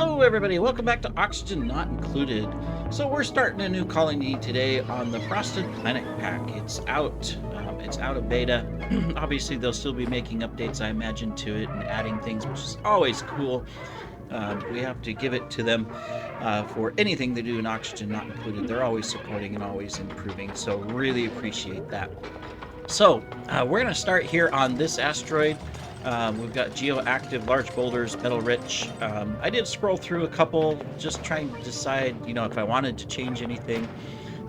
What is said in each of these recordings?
Hello everybody, welcome back to Oxygen Not Included. So we're starting a new colony today on the Frosted Planet pack. It's out of beta. Obviously they'll still be making updates, I imagine, to it and adding things, which is always cool. We have to give it to them for anything they do in Oxygen Not Included. They're always supporting and always improving, so really appreciate that. So we're going to start here on this asteroid. We've got geoactive, large boulders, metal rich. I did scroll through a couple, just trying to decide, if I wanted to change anything.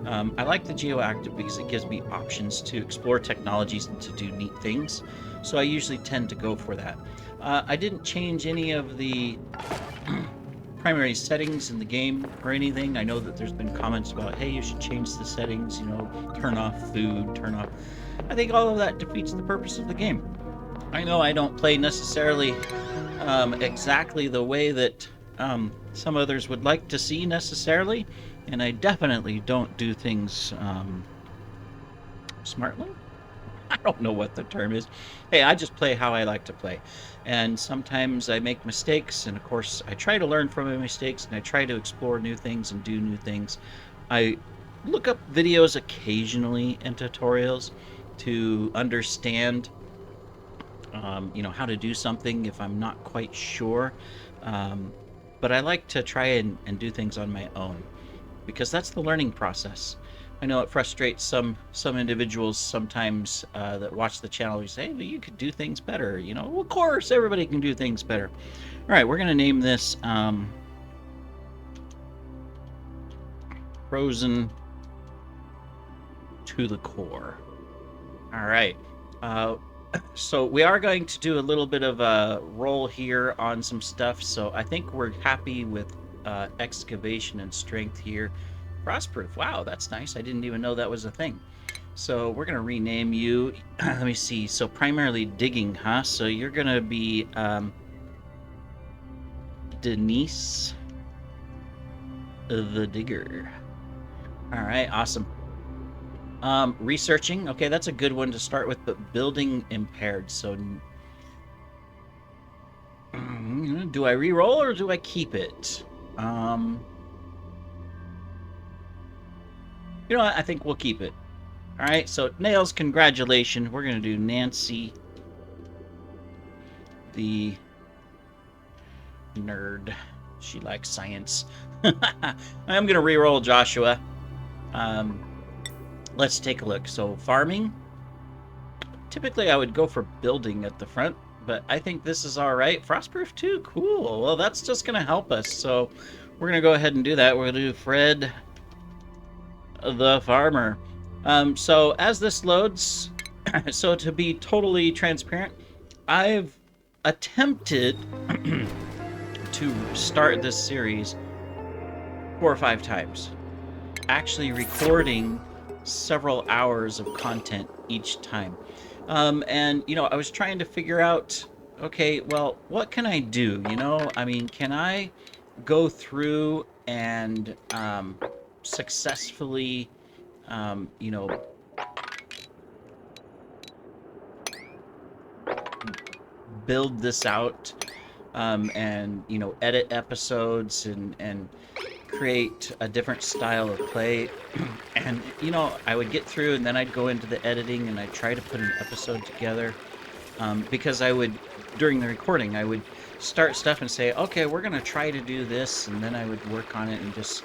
I like the geoactive because it gives me options to explore technologies and to do neat things. So I usually tend to go for that. I didn't change any of the primary settings in the game or anything. I know that there's been comments about, hey, you should change the settings, turn off food, turn off. I think all of that defeats the purpose of the game. I know I don't play necessarily exactly the way that some others would like to see necessarily, and I definitely don't do things smartly. I don't know what the term is. Hey, I just play how I like to play. And sometimes I make mistakes, and of course I try to learn from my mistakes, and I try to explore new things and do new things. I look up videos occasionally and tutorials to understand how to do something if I'm not quite sure. But I like to try and do things on my own because that's the learning process. I know it frustrates some individuals sometimes that watch the channel who say, hey, well, you could do things better. Well, of course, everybody can do things better. All right, we're going to name this Frozen to the Core. All right. So we are going to do a little bit of a roll here on some stuff. So I think we're happy with excavation and strength here. Frostproof. Wow, that's nice. I didn't even know that was a thing. So we're going to rename you. Let me see. So primarily digging, huh? So you're going to be Denise the Digger. All right, awesome. Researching. Okay, that's a good one to start with, but building impaired. So do I re-roll or do I keep it? You know what? I think we'll keep it. All right, so Nails, congratulations. We're going to do Nancy the nerd. She likes science. I'm going to re-roll Joshua. Let's take a look. So farming. Typically I would go for building at the front, but I think this is all right. Frostproof too. Cool. Well, that's just going to help us. So we're going to go ahead and do that. We're going to do Fred the Farmer. So as this loads, so to be totally transparent, I've attempted to start this series 4 or 5 times. Actually recording several hours of content each time. And, I was trying to figure out, okay, well, what can I do? Can I go through and successfully, build this out and, edit episodes and create a different style of play. And I would get through and then I'd go into the editing and I'd try to put an episode together because I would, during the recording, I would start stuff and say, okay, we're gonna try to do this, and then I would work on it and just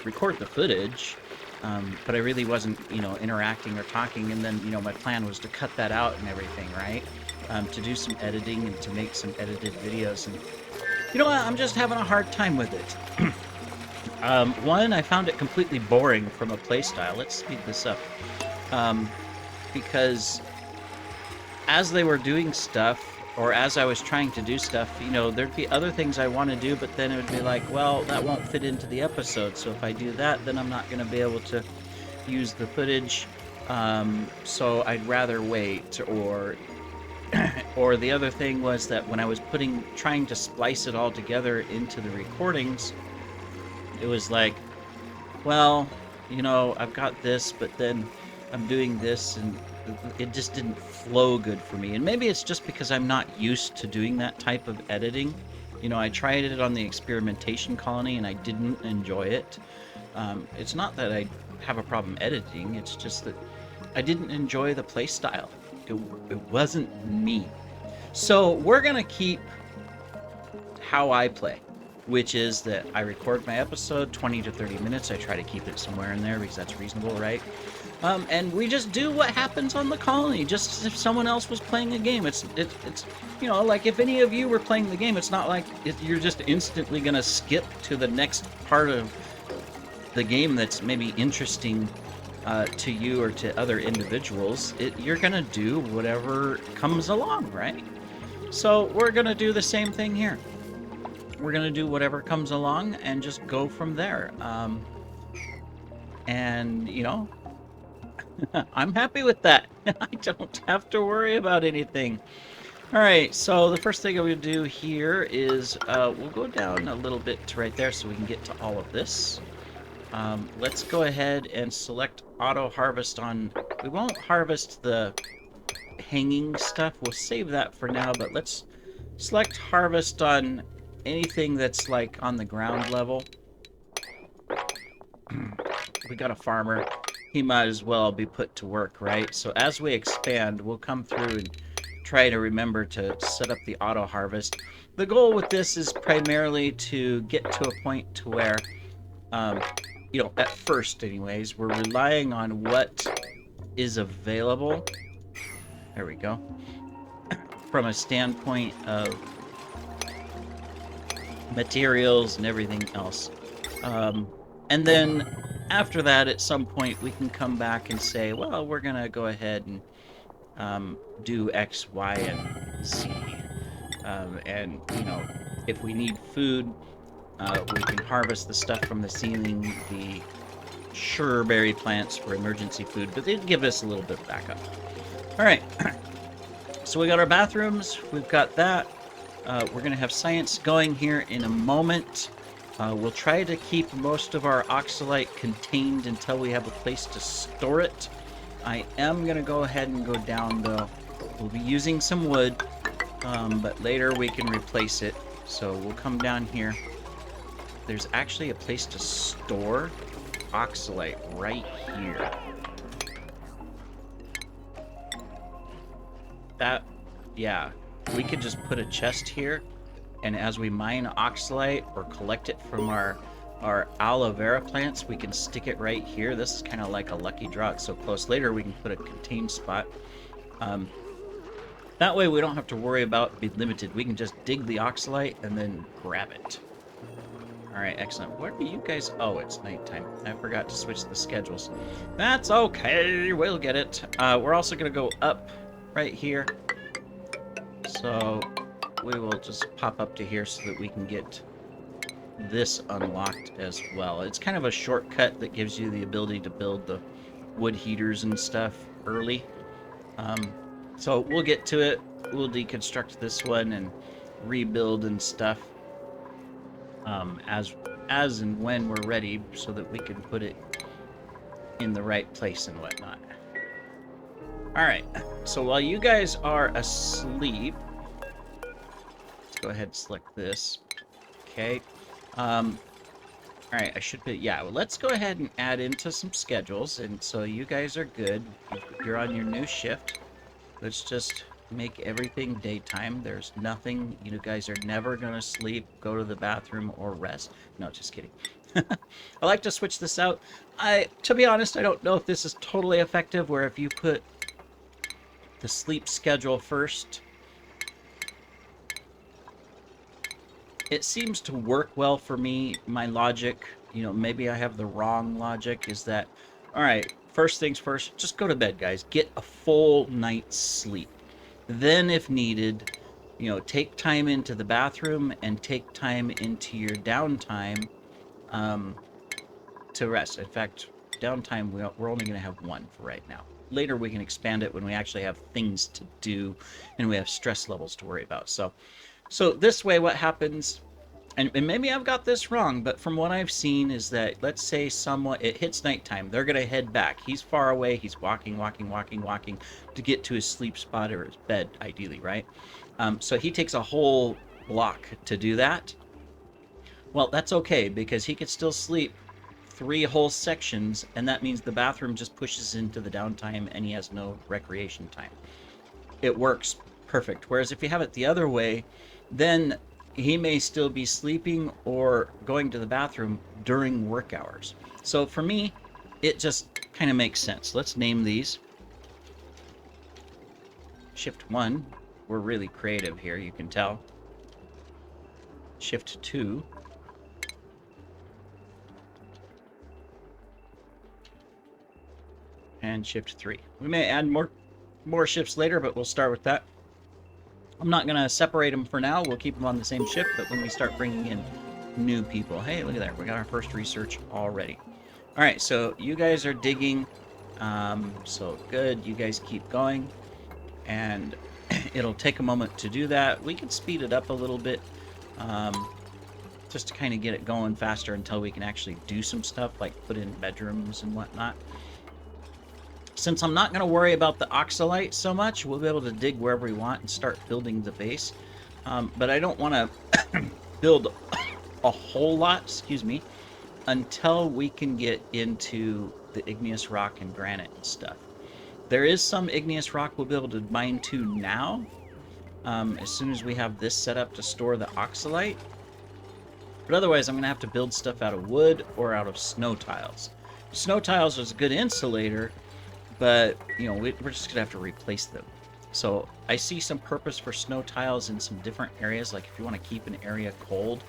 record the footage, but I really wasn't interacting or talking. And then my plan was to cut that out and everything, right? To do some editing and to make some edited videos. And I'm just having a hard time with it. One, I found it completely boring from a playstyle. Let's speed this up. Because as they were doing stuff, or as I was trying to do stuff, there'd be other things I want to do, but then it would be like, well, that won't fit into the episode. So if I do that, then I'm not going to be able to use the footage. So I'd rather wait. Or the other thing was that when I was trying to splice it all together into the recordings, it was like, well, I've got this, but then I'm doing this, and it just didn't flow good for me. And maybe it's just because I'm not used to doing that type of editing. I tried it on the experimentation colony and I didn't enjoy it. It's not that I have a problem editing, it's just that I didn't enjoy the play style. It, it wasn't me. So we're going to keep how I play, which is that I record my episode 20 to 30 minutes. I try to keep it somewhere in there because that's reasonable, right? And we just do what happens on the colony, just as if someone else was playing a game. It's like if any of you were playing the game, it's not like you're just instantly going to skip to the next part of the game that's maybe interesting to you or to other individuals. You're going to do whatever comes along, right? So we're going to do the same thing here. We're going to do whatever comes along and just go from there. I'm happy with that. I don't have to worry about anything. All right, so the first thing we'll do here is we'll go down a little bit to right there so we can get to all of this. Let's go ahead and select auto harvest on... We won't harvest the hanging stuff. We'll save that for now, but let's select harvest on anything that's like on the ground level. We got a farmer. He might as well be put to work, right? So as we expand, we'll come through and try to remember to set up the auto harvest. The goal with this is primarily to get to a point to where, at first anyways, we're relying on what is available. There we go. From a standpoint of materials and everything else. And then after that, at some point, we can come back and say, well, we're going to go ahead and do X, Y, and Z. And, if we need food, we can harvest the stuff from the ceiling, the sureberry plants for emergency food, but they give us a little bit of backup. All right. So we got our bathrooms. We've got that. We're going to have science going here in a moment. We'll try to keep most of our oxalite contained until we have a place to store it. I am going to go ahead and go down, though. We'll be using some wood, but later we can replace it. So we'll come down here. There's actually a place to store oxalite right here. Yeah, we could just put a chest here, and as we mine oxalite or collect it from our aloe vera plants, we can stick it right here. This is kind of like a lucky draw. It's so close. Later we can put a contained spot. That way we don't have to worry about being limited. We can just dig the oxalite and then grab it. All right, excellent. What are you guys? Oh, it's nighttime. I forgot to switch the schedules. That's okay. We'll get it. We're also going to go up right here. So we will just pop up to here so that we can get this unlocked as well. It's kind of a shortcut that gives you the ability to build the wood heaters and stuff early. So we'll get to it. We'll deconstruct this one and rebuild and stuff as and when we're ready so that we can put it in the right place and whatnot. All right, so while you guys are asleep, let's go ahead and select this. Okay. All right, I should be, yeah, well, let's go ahead and add into some schedules. And so you guys are good. You're on your new shift. Let's just make everything daytime. There's nothing, you guys are never going to sleep, go to the bathroom, or rest. No, just kidding. I like to switch this out. To be honest, I don't know if this is totally effective, where if you put the sleep schedule first, it seems to work well for me. My logic, maybe I have the wrong logic, is that, all right, first things first, just go to bed, guys. Get a full night's sleep. Then, if needed, take time into the bathroom and take time into your downtime to rest. In fact, downtime, we're only going to have one for right now. Later, we can expand it when we actually have things to do and we have stress levels to worry about. So this way, what happens, and maybe I've got this wrong, but from what I've seen is that, let's say it hits nighttime, they're going to head back. He's far away. He's walking to get to his sleep spot or his bed, ideally, right? So he takes a whole block to do that. Well, that's okay, because he could still sleep 3 whole sections, and that means the bathroom just pushes into the downtime and he has no recreation time. It works perfect. Whereas if you have it the other way, then he may still be sleeping or going to the bathroom during work hours. So for me, it just kind of makes sense. Let's name these. Shift 1, we're really creative here, you can tell. Shift 2. And Shift 3. We may add more shifts later, but we'll start with that. I'm not going to separate them for now. We'll keep them on the same shift, but when we start bringing in new people... Hey, look at that. We got our first research already. All right, so you guys are digging. So good. You guys keep going. And it'll take a moment to do that. We can speed it up a little bit, just to kind of get it going faster until we can actually do some stuff, like put in bedrooms and whatnot. Since I'm not going to worry about the oxalite so much, we'll be able to dig wherever we want and start building the base. But I don't want to build a whole lot, excuse me, until we can get into the igneous rock and granite and stuff. There is some igneous rock we'll be able to mine to now, as soon as we have this set up to store the oxalite. But otherwise, I'm going to have to build stuff out of wood or out of snow tiles. Snow tiles is a good insulator, but, you know, we're just going to have to replace them. So I see some purpose for snow tiles in some different areas. Like if you want to keep an area cold,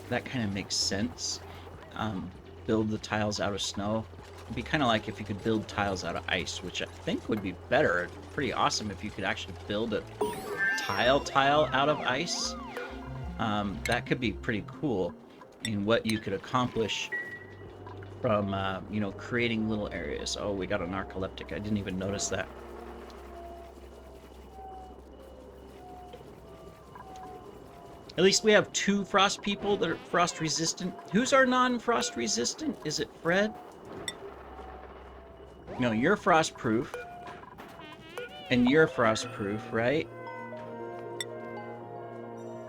that kind of makes sense. Build the tiles out of snow. It'd be kind of like if you could build tiles out of ice, which I think would be better. Pretty awesome if you could actually build a tile out of ice. That could be pretty cool in what you could accomplish from, you know, creating little areas. Oh, we got a narcoleptic. I didn't even notice that. At least we have 2 frost people that are frost resistant. Who's our non-frost resistant? Is it Fred? No, you're frost proof. And you're frost proof, right?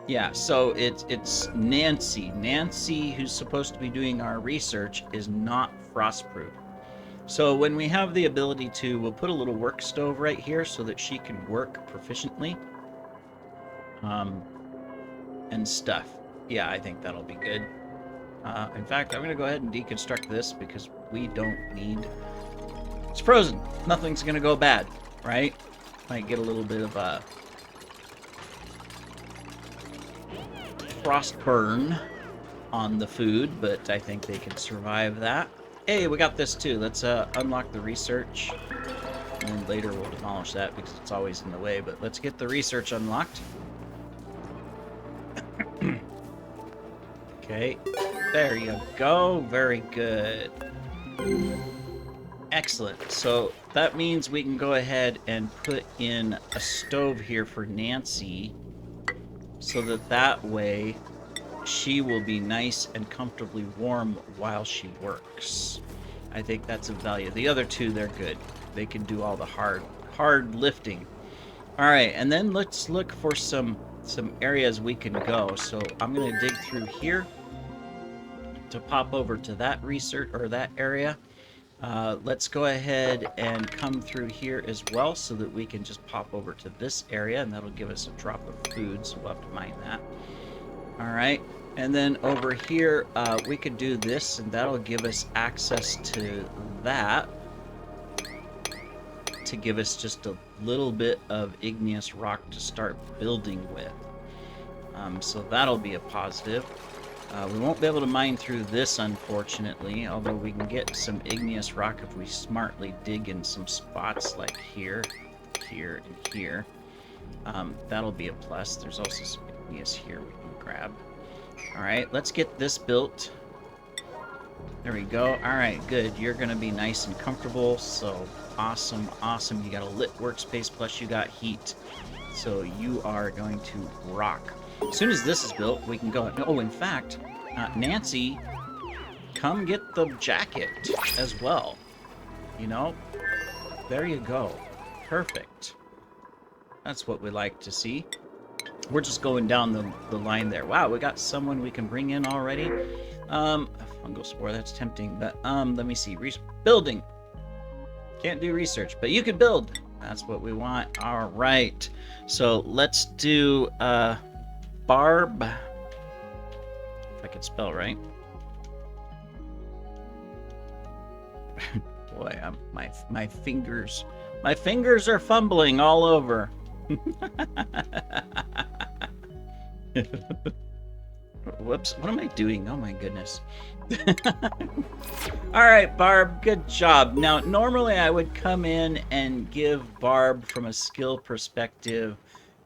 Yeah, so it's Nancy. Nancy, who's supposed to be doing our research, is not frostproof. So when we have the ability to, we'll put a little work stove right here so that she can work proficiently. And stuff. Yeah, I think that'll be good. In fact, I'm going to go ahead and deconstruct this because we don't need... It's frozen. Nothing's going to go bad, right? Might get a little bit of a... frost burn on the food, but I think they can survive that. Hey, we got this too. Let's unlock the research, and then later we'll demolish that because it's always in the way, but let's get the research unlocked. Okay, there you go. Very good. Excellent. So that means we can go ahead and put in a stove here for Nancy, so that way she will be nice and comfortably warm while she works. I think that's of value. The other 2, they're good. They can do all the hard lifting. All right, and then let's look for some areas we can go. So I'm going to dig through here to pop over to that research or that area. Let's go ahead and come through here as well so that we can just pop over to this area, and that'll give us a drop of food, so we'll have to mine that. All right, and then over here, we could do this, and that'll give us access to that to give us just a little bit of igneous rock to start building with. So that'll be a positive. We won't be able to mine through this, unfortunately, although we can get some igneous rock if we smartly dig in some spots like here, here, and here. That'll be a plus. There's also some igneous here we can grab. All right, let's get this built. There we go. All right, good. You're going to be nice and comfortable, so awesome, awesome. You got a lit workspace, plus you got heat, so you are going to rock. As soon as this is built, we can go... Oh, in fact, Nancy, come get the jacket as well. You know? There you go. Perfect. That's what we like to see. We're just going down the line there. Wow, we got someone we can bring in already. Fungal spore, that's tempting. But let me see. Building. Can't do research, but you can build. That's what we want. All right. So let's do Barb. If I could spell right. Boy, my fingers are fumbling all over. Whoops, what am I doing? Oh my goodness. All right, Barb, good job. Now, normally I would come in and give Barb, from a skill perspective,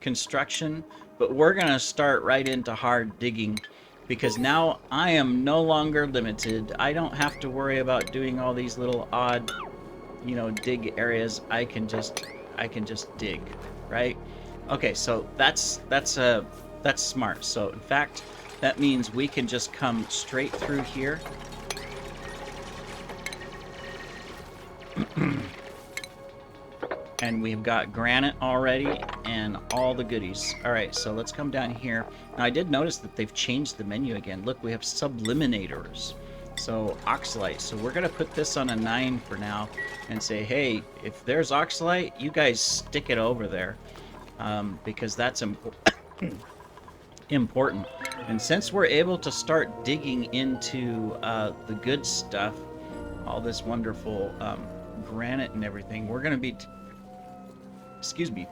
construction, but we're gonna start right into hard digging, because now I am no longer limited. I don't have to worry about doing all these little odd, dig areas. I can just dig, right? Okay, so that's smart. So in fact, that means we can just come straight through here. And we've got granite already and all the goodies. All right, so let's come down here. Now, I did notice that they've changed the menu again. Look, we have subliminators. So oxalite. So we're going to put this on a 9 for now and say, hey, if there's oxalite, you guys stick it over there, because that's important. And since we're able to start digging into the good stuff, all this wonderful granite and everything, we're going to be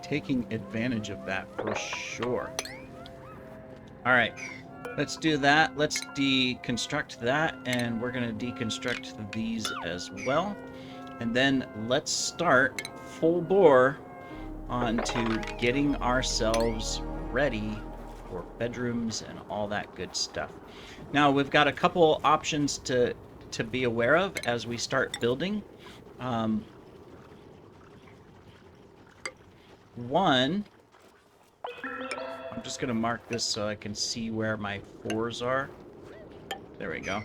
taking advantage of that for sure. All right, let's do that. Let's deconstruct that, and we're going to deconstruct these as well. And then let's start full bore onto getting ourselves ready for bedrooms and all that good stuff. Now, we've got a couple options to be aware of as we start building. One, I'm just going to mark this so I can see where my 4s are. There we go.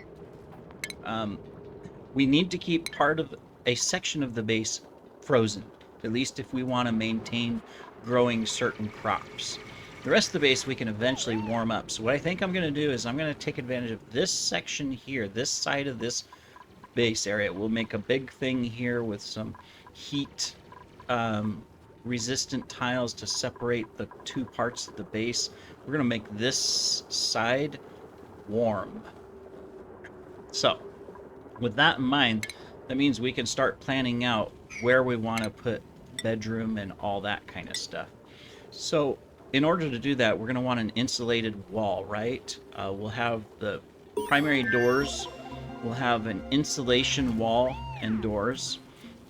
We need to keep part of a section of the base frozen, at least if we want to maintain growing certain crops. The rest of the base we can eventually warm up. So what I think I'm going to do is I'm going to take advantage of this section here, this side of this base area. We'll make a big thing here with some heat resistant tiles to separate the two parts of the base. We're going to make this side warm. So with that in mind, that means we can start planning out where we want to put bedroom and all that kind of stuff. So in order to do that, we're going to want an insulated wall, right? We'll have the primary doors. We'll have an insulation wall and doors.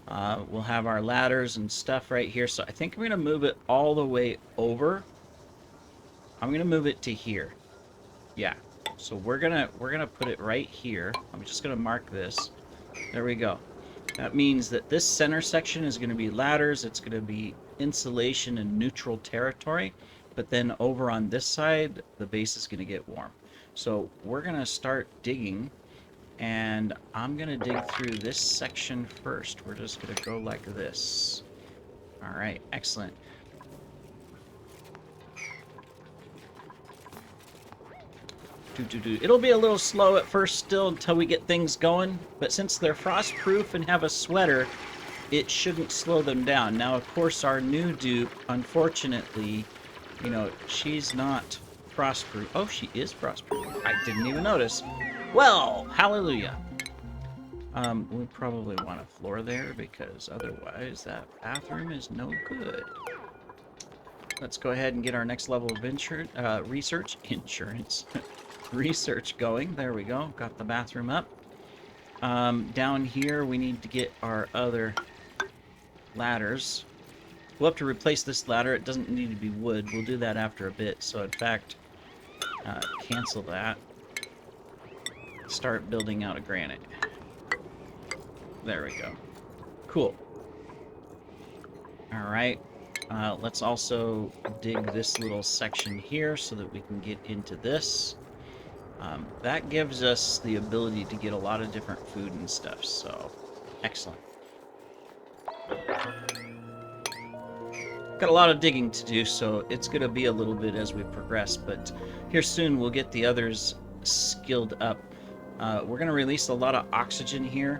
We'll have our ladders and stuff right here. So I think I'm going to move it all the way over. I'm going to move it to here. Yeah. So we're gonna put it right here. I'm just going to mark this. There we go. That means that this center section is going to be ladders. It's going to be insulation and neutral territory. But then over on this side, the base is going to get warm. So we're going to start digging. And I'm going to dig through this section first. We're just going to go like this. All right, excellent. It'll be a little slow at first still until we get things going. But since they're frost-proof and have a sweater, it shouldn't slow them down. Now, of course, our new dupe, unfortunately, she's not frost-proof. Oh, she is frost-proof. I didn't even notice. Well, hallelujah. We probably want a floor there because otherwise that bathroom is no good. Let's go ahead and get our next level of research going. There we go. Got the bathroom up. Down here we need to get our other ladders. We'll have to replace this ladder. It doesn't need to be wood. We'll do that after a bit. So in fact, cancel that. Start building out a granite. There we go. Cool. All right. Let's also dig this little section here so that we can get into this. That gives us the ability to get a lot of different food and stuff, so excellent. Got a lot of digging to do, so it's going to be a little bit as we progress, but here soon we'll get the others skilled up. We're going to release a lot of oxygen here.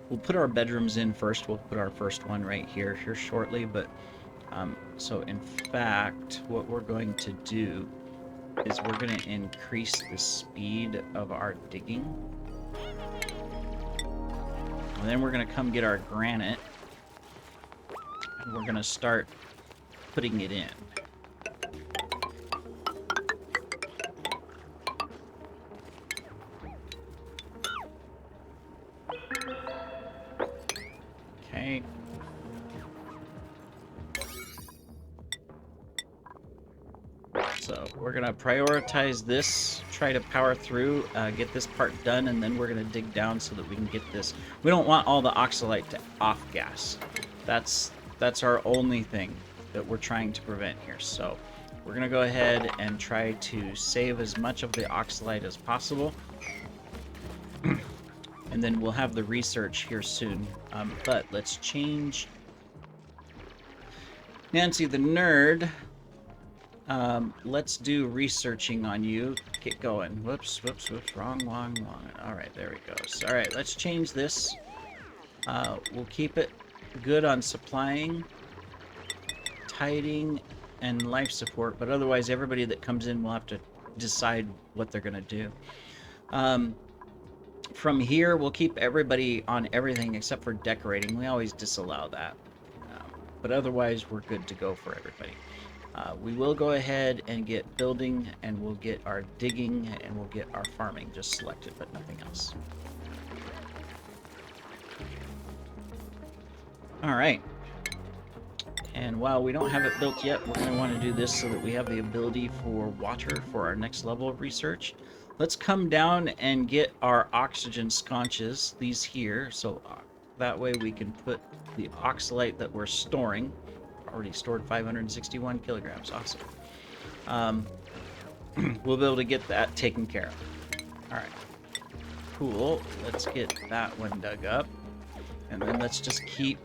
We'll put our bedrooms in first. We'll put our first one right here shortly, but so in fact, what we're going to do is we're going to increase the speed of our digging. And then we're going to come get our granite. And we're going to start putting it in. Okay. So we're going to prioritize this, try to power through, get this part done, and then we're going to dig down so that we can get this. We don't want all the oxalite to off-gas. That's our only thing that we're trying to prevent here. So we're going to go ahead and try to save as much of the oxalite as possible. And then we'll have the research here soon. But let's change Nancy the Nerd. Let's do researching on you. Get going. Whoops. Wrong. All right, there we go. So, all right, let's change this. We'll keep it good on supplying, tiding, and life support, but otherwise everybody that comes in will have to decide what they're going to do. From here, we'll keep everybody on everything except for decorating. We always disallow that. But otherwise, we're good to go for everybody. We will go ahead and get building, and we'll get our digging, and we'll get our farming just selected, but nothing else. All right. And while we don't have it built yet, we're going to want to do this so that we have the ability for water for our next level of research. Let's come down and get our oxygen sconces, these here, so that way we can put the oxalite that we're storing. Already stored 561 kilograms. Awesome. We'll be able to get that taken care of. All right. Cool. Let's get that one dug up. And then let's just keep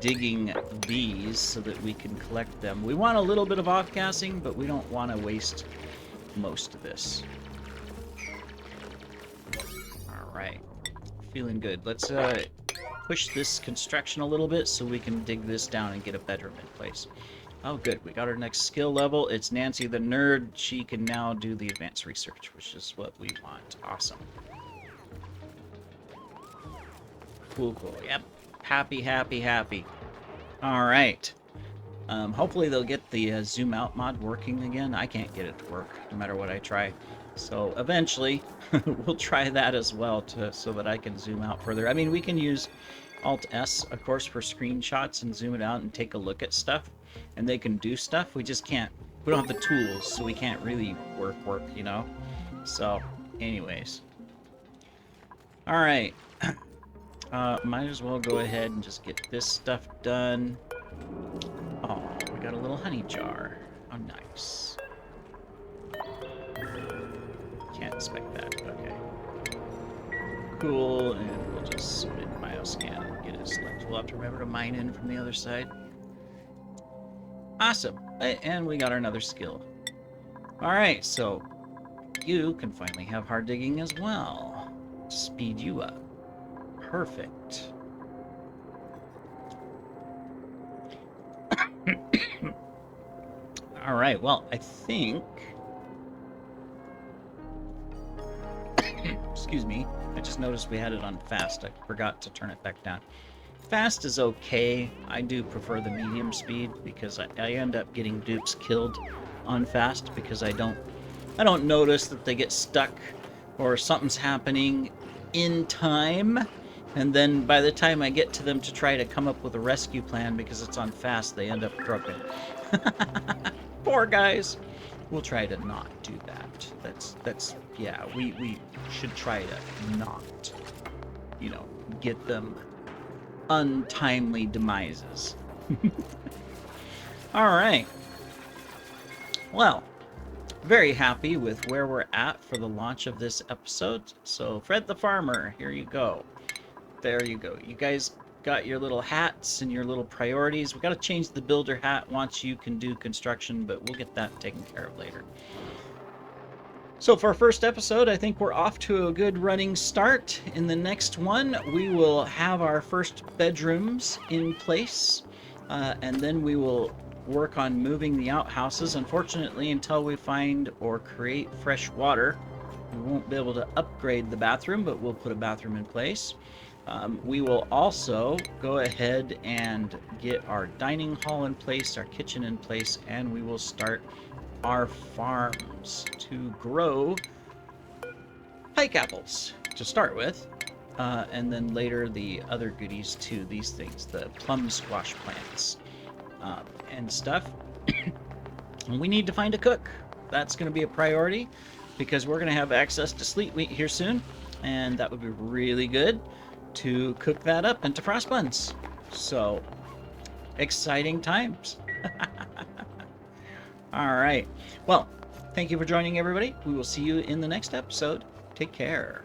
digging these so that we can collect them. We want a little bit of off-gassing, but we don't want to waste most of this. All right. Feeling good. Let's push this construction a little bit so we can dig this down and get a bedroom in place. Oh, good. We got our next skill level. It's Nancy the Nerd. She can now do the advanced research, which is what we want. Awesome. Cool. Yep. Happy. All right. Hopefully they'll get the zoom out mod working again. I can't get it to work no matter what I try. So eventually we'll try that as well so that I can zoom out further. I mean, we can use Alt-S, of course, for screenshots and zoom it out and take a look at stuff. And they can do stuff. We just can't. We don't have the tools, so we can't really work, you know? So, anyways. All right. Might as well go ahead and just get this stuff done. Oh, we got a little honey jar. Oh, nice. Can't inspect that. Okay. Cool, and we'll just submit bioscan and get it selected. We'll have to remember to mine in from the other side. Awesome. And we got another skill. Alright, so you can finally have hard digging as well. Speed you up. Perfect. Alright, well, I think... Excuse me. I just noticed we had it on fast. I forgot to turn it back down. Fast is okay. I do prefer the medium speed because I end up getting dupes killed on fast because I don't notice that they get stuck or something's happening in time, and then by the time I get to them to try to come up with a rescue plan because it's on fast, they end up broken. Poor guys. We'll try to not do that. That's yeah, we should try to not, you know, get them untimely demises. All right. Well, very happy with where we're at for the launch of this episode. So, Fred the Farmer, here you go. There you go. You guys got your little hats and your little priorities. We got to change the builder hat once you can do construction, but we'll get that taken care of later. So for our first episode, I think we're off to a good running start. In the next one, we will have our first bedrooms in place, and then we will work on moving the outhouses. Unfortunately, until we find or create fresh water, we won't be able to upgrade the bathroom, but we'll put a bathroom in place. We will also go ahead and get our dining hall in place, our kitchen in place, and we will start our farms to grow pike apples to start with, and then later the other goodies too, these things, the plum squash plants and stuff. And we need to find a cook. That's going to be a priority because we're going to have access to sleet wheat here soon, and that would be really good to cook that up into frost buns. So exciting times. All right. Well, thank you for joining, everybody. We will see you in the next episode. Take care.